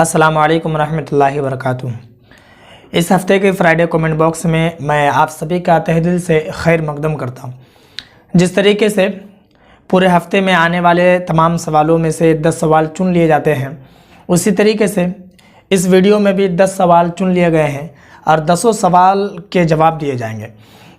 अस्सलामु अलैकुम रहमतुल्लाहि व बरकातुहू। इस हफ़्ते के फ्राइडे कमेंट बॉक्स में मैं आप सभी का तहे दिल से खैर मकदम करता हूँ। जिस तरीके से पूरे हफ्ते में आने वाले तमाम सवालों में से 10 सवाल चुन लिए जाते हैं, उसी तरीके से इस वीडियो में भी 10 सवाल चुन लिए गए हैं और 10 सवाल के जवाब दिए जाएंगे।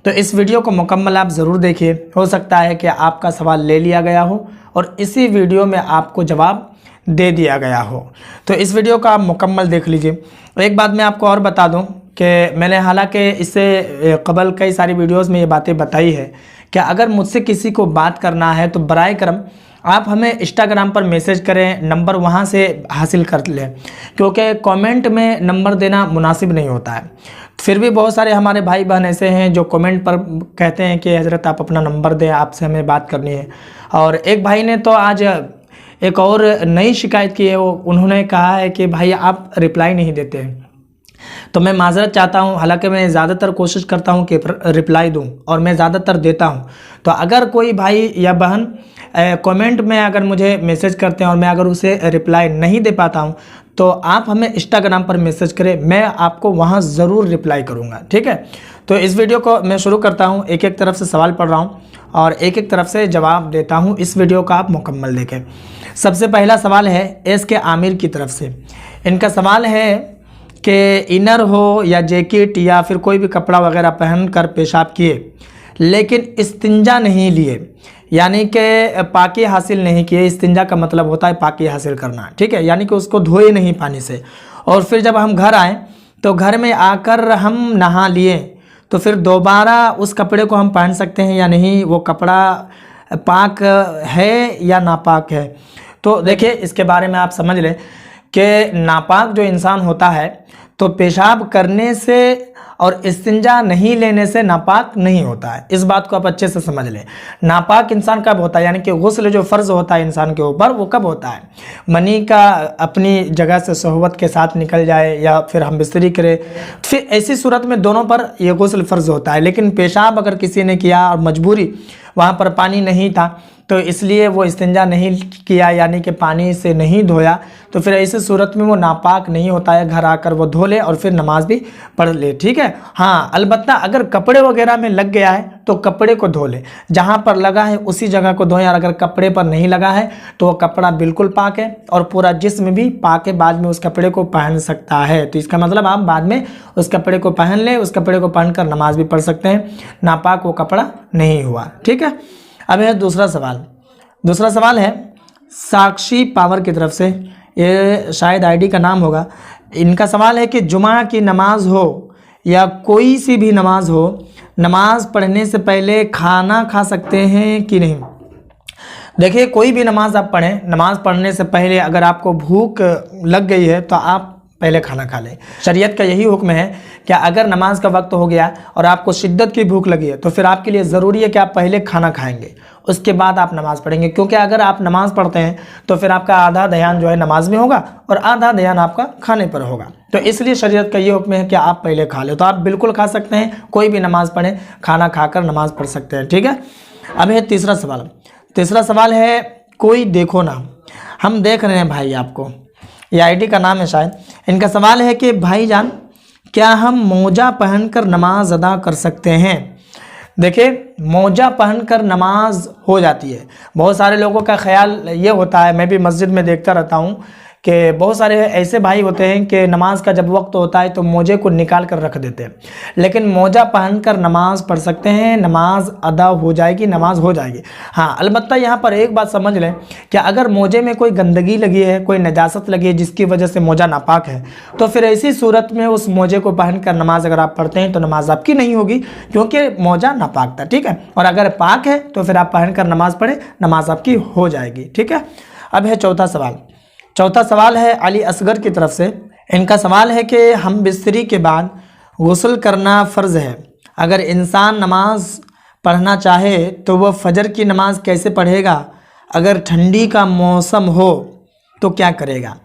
तो इस वीडियो को मुकम्मल आप ज़रूर देखिए। हो सकता है कि आपका सवाल ले लिया गया हो और इसी वीडियो में आपको जवाब दे दिया गया हो, तो इस वीडियो का आप मुकम्मल देख लीजिए। एक बात मैं आपको और बता दूं कि मैंने हालांकि इससे कबल कई सारी वीडियोस में ये बातें बताई है कि अगर मुझसे किसी को बात करना है तो बराए करम आप हमें इंस्टाग्राम पर मैसेज करें, नंबर वहां से हासिल कर लें, क्योंकि कमेंट में नंबर देना मुनासिब नहीं होता है। फिर भी बहुत सारे हमारे भाई बहन ऐसे हैं जो कमेंट पर कहते हैं कि हज़रत आप अपना नंबर दें, आपसे हमें बात करनी है। और एक भाई ने तो आज एक और नई शिकायत की है, उन्होंने कहा है कि भाई आप रिप्लाई नहीं देते हैं। तो मैं माज़रत चाहता हूं, हालांकि मैं ज़्यादातर कोशिश करता हूं कि रिप्लाई दूं और मैं ज़्यादातर देता हूं। तो अगर कोई भाई या बहन कमेंट में अगर मुझे मैसेज करते हैं और मैं अगर उसे रिप्लाई नहीं दे पाता हूं, तो आप हमें इंस्टाग्राम पर मैसेज करें, मैं आपको वहां ज़रूर रिप्लाई करूँगा, ठीक है। तो इस वीडियो को मैं शुरू करता हूँ। एक एक तरफ से सवाल पढ़ रहा हूँ और एक एक तरफ से जवाब देता हूँ। इस वीडियो का आप मुकम्मल देखें। सबसे पहला सवाल है एस के आमिर की तरफ से। इनका सवाल है कि इनर हो या जैकेट या फिर कोई भी कपड़ा वगैरह पहन कर पेशाब किए लेकिन इस्तिंजा नहीं लिए, यानी कि पाकी हासिल नहीं किए। इस्तिंजा का मतलब होता है पाकी हासिल करना, ठीक है, यानी कि उसको धोए नहीं पानी से, और फिर जब हम घर आए तो घर में आकर हम नहा लिए, तो फिर दोबारा उस कपड़े को हम पहन सकते हैं या नहीं, वो कपड़ा पाक है या नापाक है। तो देखिए, इसके बारे में आप समझ लें कि नापाक जो इंसान होता है तो पेशाब करने से और इस्तिंजा नहीं लेने से नापाक नहीं होता है। इस बात को आप अच्छे से समझ लें। नापाक इंसान कब होता है, यानी कि गुस्ल जो फ़र्ज होता है इंसान के ऊपर, वो कब होता है, मनी का अपनी जगह से सोहबत के साथ निकल जाए या फिर हम बिस्तरी करें, फिर ऐसी सूरत में दोनों पर यह गुस्ल फ़र्ज होता है। लेकिन पेशाब अगर किसी ने किया और मजबूरी वहाँ पर पानी नहीं था तो इसलिए वो इस्तिंजा नहीं किया, यानी कि पानी से नहीं धोया, तो फिर ऐसे सूरत में वो नापाक नहीं होता है। घर आकर वो धो ले और फिर नमाज भी पढ़ ले, ठीक है। हाँ, अलबत्ता अगर कपड़े वगैरह में लग गया है तो कपड़े को धो ले, जहाँ पर लगा है उसी जगह को धोएं। और अगर कपड़े पर नहीं लगा है तो वो कपड़ा बिल्कुल पाक है और पूरा जिस्म भी पाक है, बाद में उस कपड़े को पहन सकता है। तो इसका मतलब आप बाद में उस कपड़े को पहन लें, उस कपड़े को पहनकर नमाज भी पढ़ सकते हैं, नापाक वो कपड़ा नहीं हुआ, ठीक है। अब है दूसरा सवाल। दूसरा सवाल है साक्षी पावर की तरफ से, ये शायद आईडी का नाम होगा। इनका सवाल है कि जुमा की नमाज हो या कोई सी भी नमाज हो, नमाज पढ़ने से पहले खाना खा सकते हैं कि नहीं। देखिए, कोई भी नमाज आप पढ़ें, नमाज पढ़ने से पहले अगर आपको भूख लग गई है तो आप पहले खाना खा लें। शरीयत का यही हुक्म है कि अगर नमाज का वक्त हो गया और आपको शिद्दत की भूख लगी है तो फिर आपके लिए ज़रूरी है कि आप पहले खाना खाएंगे, उसके बाद आप नमाज पढ़ेंगे। क्योंकि अगर आप नमाज पढ़ते हैं तो फिर आपका आधा ध्यान जो है नमाज में होगा और आधा ध्यान आपका खाने पर होगा। तो इसलिए शरीयत का ये हुक्म है कि आप पहले खा लें। तो आप बिल्कुल खा सकते हैं, कोई भी नमाज पढ़ें, खाना खाकर नमाज पढ़ सकते हैं, ठीक है। अब है तीसरा सवाल। तीसरा सवाल है कोई देखो ना। हम देख रहे हैं भाई आपको, ये आईडी का नाम है शायद। इनका सवाल है कि भाईजान क्या हम मोजा पहनकर नमाज अदा कर सकते हैं। देखिए, मोजा पहनकर नमाज हो जाती है। बहुत सारे लोगों का ख्याल ये होता है, मैं भी मस्जिद में देखता रहता हूँ कि बहुत सारे ऐसे भाई होते हैं कि नमाज का जब वक्त होता है तो मोजे को निकाल कर रख देते हैं। लेकिन मोजा पहनकर नमाज पढ़ सकते हैं, नमाज अदा हो जाएगी, नमाज हो जाएगी। हाँ, अलबत्ता यहाँ पर एक बात समझ लें कि अगर मोजे में कोई गंदगी लगी है, कोई नजासत लगी है जिसकी वजह से मोजा नापाक है, तो फिर ऐसी सूरत में उस मोजे को पहनकर नमाज अगर आप पढ़ते हैं तो नमाज आपकी नहीं होगी, क्योंकि मोजा नापाक था, ठीक है। और अगर पाक है तो फिर आप पहनकर नमाज पढ़ें, नमाज आपकी हो जाएगी, ठीक है। अब है चौथा सवाल। चौथा सवाल है अली असगर की तरफ से। इनका सवाल है कि हम बिस्तरी के बाद गुस्ल करना फ़र्ज़ है, अगर इंसान नमाज पढ़ना चाहे तो वह फजर की नमाज कैसे पढ़ेगा, अगर ठंडी का मौसम हो तो क्या करेगा।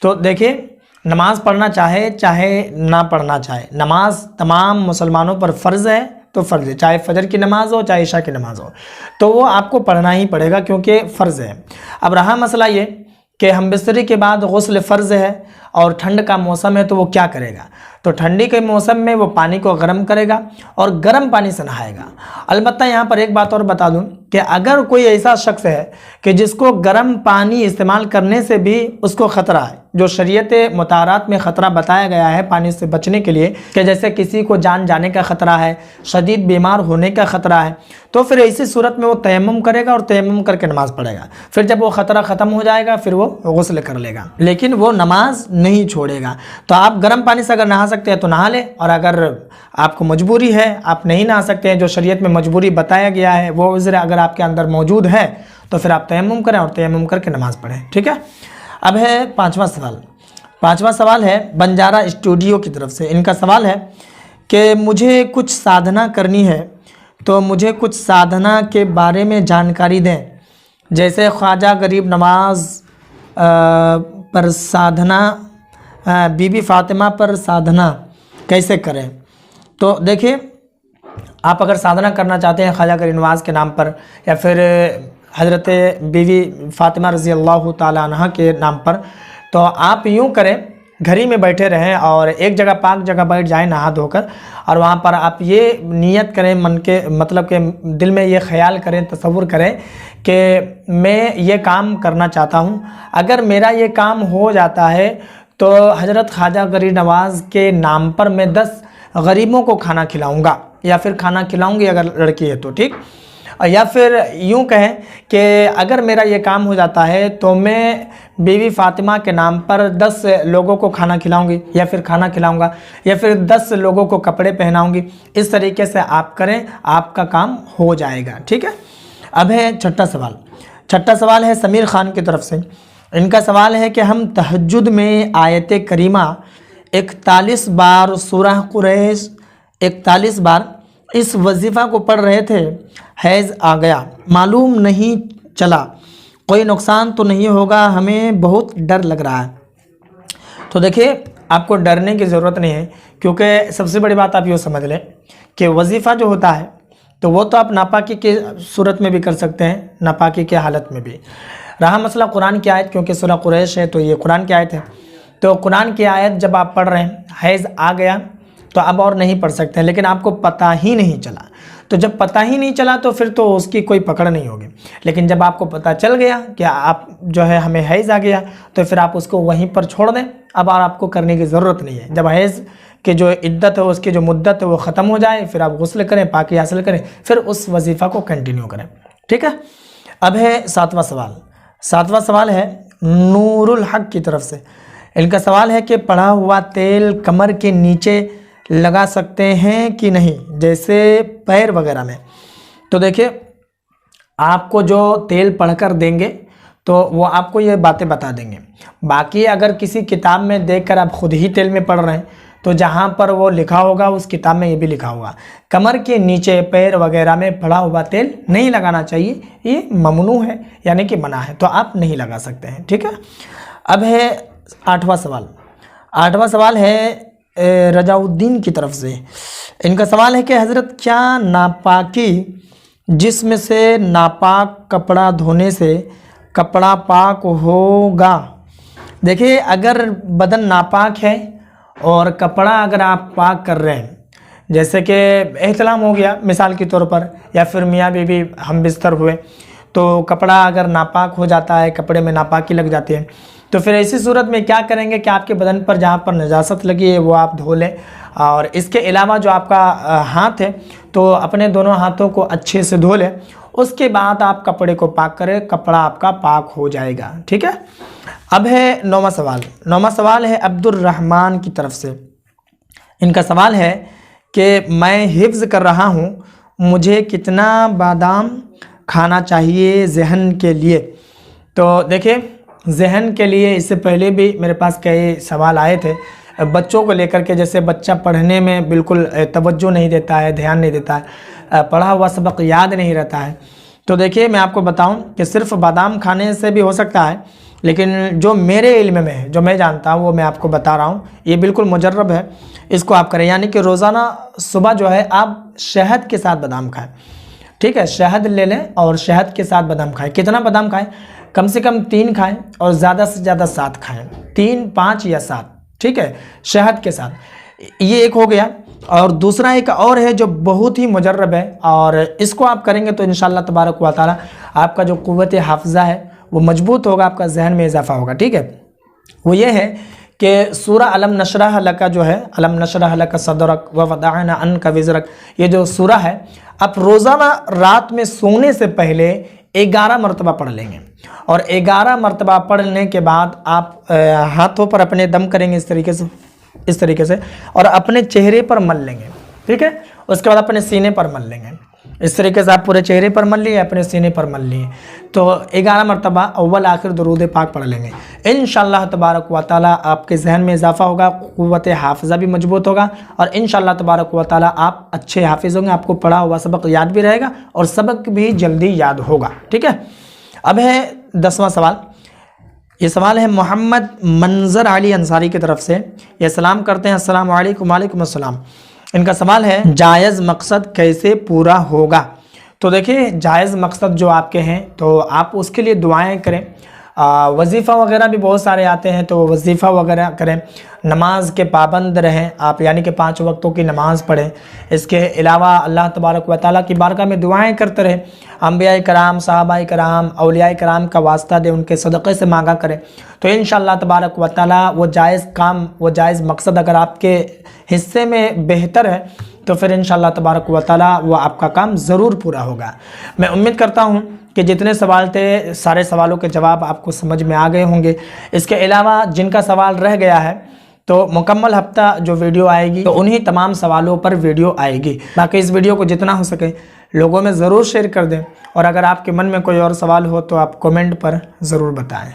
तो देखिए, नमाज पढ़ना चाहे चाहे ना पढ़ना चाहे, नमाज तमाम मुसलमानों पर फ़र्ज़ है तो फ़र्ज़ है, चाहे फजर की नमाज हो चाहे इशा की नमाज हो, तो वो आपको पढ़ना ही पड़ेगा क्योंकि फ़र्ज़ है। अब रहा मसला ये कि हमबिस्तरी के बाद गुस्ल फ़र्ज़ है और ठंड का मौसम है तो वो क्या करेगा, तो ठंडी के मौसम में वो पानी को गर्म करेगा और गर्म पानी से नहाएगा। अलबत्ता यहाँ पर एक बात और बता दूँ कि अगर कोई ऐसा शख्स है कि जिसको गर्म पानी इस्तेमाल करने से भी उसको ख़तरा है, जो शरीयत मुतारात में ख़तरा बताया गया है पानी से बचने के लिए, कि जैसे किसी को जान जाने का ख़तरा है, शदीद बीमार होने का ख़तरा है, तो फिर ऐसी सूरत में वो तयम्मुम करेगा और तयम्मुम करके नमाज़ पढ़ेगा। फिर जब वो ख़तरा ख़त्म हो जाएगा फिर वो गुस्ल कर लेगा, लेकिन वो नमाज नहीं छोड़ेगा। तो आप गर्म पानी से अगर नहा सकते हैं तो नहा लें, और अगर आपको मजबूरी है, आप नहीं नहा सकते हैं, जो शरीयत में मजबूरी बताया गया है वो उज़्र अगर आपके अंदर मौजूद है तो फिर आप तयम्मुम करें और तयम्मुम करके नमाज पढ़ें। ठीक है। अब है पाँचवा सवाल। पाँचवा सवाल है बंजारा स्टूडियो की तरफ से। इनका सवाल है कि मुझे कुछ साधना करनी है तो मुझे कुछ साधना के बारे में जानकारी दें, जैसे ख्वाजा गरीब नवाज़ पर साधना, बीबी फ़ातिमा पर साधना कैसे करें। तो देखिए, आप अगर साधना करना चाहते हैं ख्वाजा गरीब नवाज़ के नाम पर या फिर हज़रत बीवी फ़ातिमा रज़ी अल्लाह ताला अन्हा के नाम पर, तो आप यूँ करें, घर ही में बैठे रहें और एक जगह पाक जगह बैठ जाएं नहा धोकर, और वहाँ पर आप ये नियत करें, मन के मतलब के दिल में ये ख्याल करें, तसव्वुर करें कि मैं ये काम करना चाहता हूँ। अगर मेरा ये काम हो जाता है तो हज़रत ख्वाजा गरीब नवाज़ के नाम पर मैं 10 गरीबों को खाना खिलाऊँगा या फिर खाना खिलाऊँगी अगर लड़की है तो, ठीक। या फिर यूँ कहें कि अगर मेरा ये काम हो जाता है तो मैं बीवी फ़ातिमा के नाम पर 10 लोगों को खाना खिलाऊंगी या फिर खाना खिलाऊंगा या फिर 10 लोगों को कपड़े पहनाऊंगी। इस तरीके से आप करें, आपका काम हो जाएगा। ठीक है। अब है छठा सवाल। छठा सवाल है समीर ख़ान की तरफ से। इनका सवाल है कि हम तहज्जुद में आयत करीमा 41 बार, सूरह कुरैश 41 बार इस वजीफ़ा को पढ़ रहे थे, हैज़ आ गया, मालूम नहीं चला, कोई नुकसान तो नहीं होगा, हमें बहुत डर लग रहा है। तो देखिए, आपको डरने की ज़रूरत नहीं है, क्योंकि सबसे बड़ी बात आप ये समझ लें कि वजीफ़ा जो होता है तो वो तो आप नापाकी के सूरत में भी कर सकते हैं, नापाकी के हालत में भी। रहा मसला कुरान की आयत, क्योंकि सूरह कुरैश है तो ये कुरान की आयत है, तो कुरान की आयत जब आप पढ़ रहे हैं, हैज़ आ गया तो अब और नहीं पढ़ सकते हैं, लेकिन आपको पता ही नहीं चला। तो जब पता ही नहीं चला तो फिर तो उसकी कोई पकड़ नहीं होगी। लेकिन जब आपको पता चल गया कि आप जो है हमें हैज़ आ गया, तो फिर आप उसको वहीं पर छोड़ दें, अब और आपको करने की ज़रूरत नहीं है। जब हैज़ की जो इद्दत है, उसकी जो मुद्दत है वो ख़त्म हो जाए, फिर आप गुस्ल करें, पाकी हासिल करें, फिर उस वजीफ़ा को कंटिन्यू करें। ठीक है। अब है सातवां सवाल। सातवां सवाल है नूरुल हक की तरफ से। इनका सवाल है कि पड़ा हुआ तेल कमर के नीचे लगा सकते हैं कि नहीं, जैसे पैर वगैरह में। तो देखिए, आपको जो तेल पढ़कर देंगे तो वो आपको ये बातें बता देंगे। बाकी अगर किसी किताब में देखकर आप खुद ही तेल में पढ़ रहे हैं तो जहाँ पर वो लिखा होगा उस किताब में ये भी लिखा होगा, कमर के नीचे पैर वगैरह में पड़ा हुआ तेल नहीं लगाना चाहिए, ये ममनू है, यानी कि मना है, तो आप नहीं लगा सकते हैं। ठीक है। अब है आठवां सवाल। आठवां सवाल है रजाउद्दीन की तरफ से। इनका सवाल है कि हज़रत क्या नापाकी जिस्म से नापाक कपड़ा धोने से कपड़ा पाक होगा। देखिए, अगर बदन नापाक है और कपड़ा अगर आप पाक कर रहे हैं, जैसे कि एहतलाम हो गया मिसाल के तौर पर, या फिर मियाँ बीवी हम बिस्तर हुए, तो कपड़ा अगर नापाक हो जाता है, कपड़े में नापाकी लग जाती है, तो फिर ऐसी सूरत में क्या करेंगे कि आपके बदन पर जहाँ पर नजासत लगी है वो आप धो लें। और इसके अलावा जो आपका हाथ है तो अपने दोनों हाथों को अच्छे से धो लें, उसके बाद आप कपड़े को पाक करें, कपड़ा आपका पाक हो जाएगा। ठीक है। अब है नौवां सवाल। नौवां सवाल है अब्दुल रहमान की तरफ से। इनका सवाल है कि मैं हिफ्ज़ कर रहा हूँ, मुझे कितना बादाम खाना चाहिए ज़हन के लिए। तो देखिए, ज़हन के लिए इससे पहले भी मेरे पास कई सवाल आए थे बच्चों को लेकर के, जैसे बच्चा पढ़ने में बिल्कुल तवज्जो नहीं देता है, ध्यान नहीं देता है, पढ़ा हुआ सबक याद नहीं रहता है। तो देखिए, मैं आपको बताऊं कि सिर्फ बादाम खाने से भी हो सकता है, लेकिन जो मेरे इल्म में है, जो मैं जानता हूं, वो मैं आपको बता रहा हूं, ये बिल्कुल मुजर्रब है, इसको आप करें। यानी कि रोज़ाना सुबह जो है आप शहद के साथ बादाम खाएँ। ठीक है, शहद ले लें और शहद के साथ बादाम खाएं। कितना बादाम खाएं? कम से कम 3 खाएं और ज़्यादा से ज़्यादा 7 खाएं, 3, 5 या 7, ठीक है, शहद के साथ। ये एक हो गया। और दूसरा एक और है जो बहुत ही मुजर्रब है, और इसको आप करेंगे तो इंशाअल्लाह तबारक व तआला आपका जो क़ुव्वत हाफ़िज़ा है वो मजबूत होगा, आपका जहन में इजाफा होगा, ठीक है। वो ये है कि सूरा अलम नशरह लका जो है, अलम नशरह लका सदरक व वदअना अन्का विज़रक, ये जो सूरा है आप रोज़ाना रात में सोने से पहले 11 मरतबा पढ़ लेंगे, और 11 मरतबा पढ़ने के बाद आप हाथों पर अपने दम करेंगे इस तरीके से और अपने चेहरे पर मल लेंगे, ठीक है। उसके बाद अपने सीने पर मल लेंगे, इस तरीके से आप पूरे चेहरे पर मल लिए, अपने सीने पर मल लिए, तो 11 मरतबा अव्वल आखिर दुरूद पाक पढ़ लेंगे। इंशाअल्लाह तबारक व तआला आपके जहन में इजाफा होगा, क़ुव्वत हाफ़िज़ा भी मजबूत होगा, और इंशाअल्लाह तबारक व तआला आप अच्छे हाफिज़ होंगे, आपको पढ़ा हुआ सबक याद भी रहेगा और सबक भी जल्दी याद होगा, ठीक है। अब है 10वां सवाल। ये सवाल है मोहम्मद मंजर अली अंसारी की तरफ से। ये सलाम करते हैं, अस्सलाम वालेकुम। वालेकुम अस्सलाम। इनका सवाल है जायज़ मकसद कैसे पूरा होगा। तो देखिए, जायज़ मकसद जो आपके हैं तो आप उसके लिए दुआएं करें। वजीफ़ा वगैरह भी बहुत सारे आते हैं तो वजीफ़ा वगैरह करें। नमाज के पाबंद रहें आप, यानी कि 5 वक्तों की नमाज़ पढ़ें। इसके अलावा अल्लाह तबारक व तआला की बारगाह में दुआएं करते रहें। अंबिया कराम, सहाबा कराम, औलिया कराम का वास्ता दे, उनके सदक़े से मांगा करें। तो इंशाअल्लाह तबारक व तआला वो जायज़ काम, वो जायज़ मकसद अगर आपके हिस्से में बेहतर है तो फिर इंशाअल्लाह तबारक व तआला वो आपका काम ज़रूर पूरा होगा। मैं उम्मीद करता हूँ कि जितने सवाल थे सारे सवालों के जवाब आपको समझ में आ गए होंगे। इसके अलावा जिनका सवाल रह गया है तो मुकम्मल हफ्ता जो वीडियो आएगी तो उन्हीं तमाम सवालों पर वीडियो आएगी। बाकी इस वीडियो को जितना हो सके लोगों में ज़रूर शेयर कर दें, और अगर आपके मन में कोई और सवाल हो तो आप कमेंट पर ज़रूर बताएं।